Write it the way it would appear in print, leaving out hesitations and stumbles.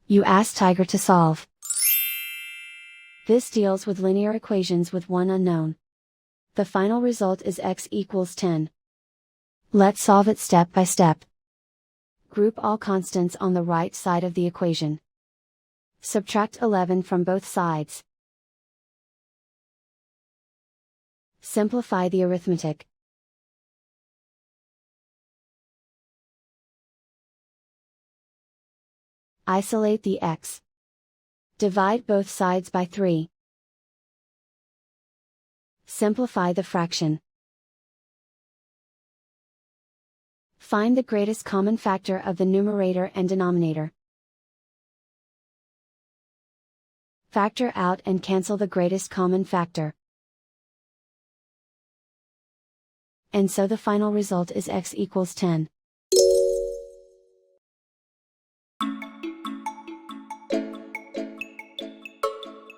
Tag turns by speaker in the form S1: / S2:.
S1: You ask Tiger to solve. This deals with linear equations with one unknown. The final result is x equals 10. Let's solve it step by step. Group all constants on the right side of the equation. Subtract 11 from both sides. Simplify the arithmetic. Isolate the x. Divide both sides by 3. Simplify the fraction. Find the greatest common factor of the numerator and denominator. Factor out and cancel the greatest common factor. And so the final result is x equals 10.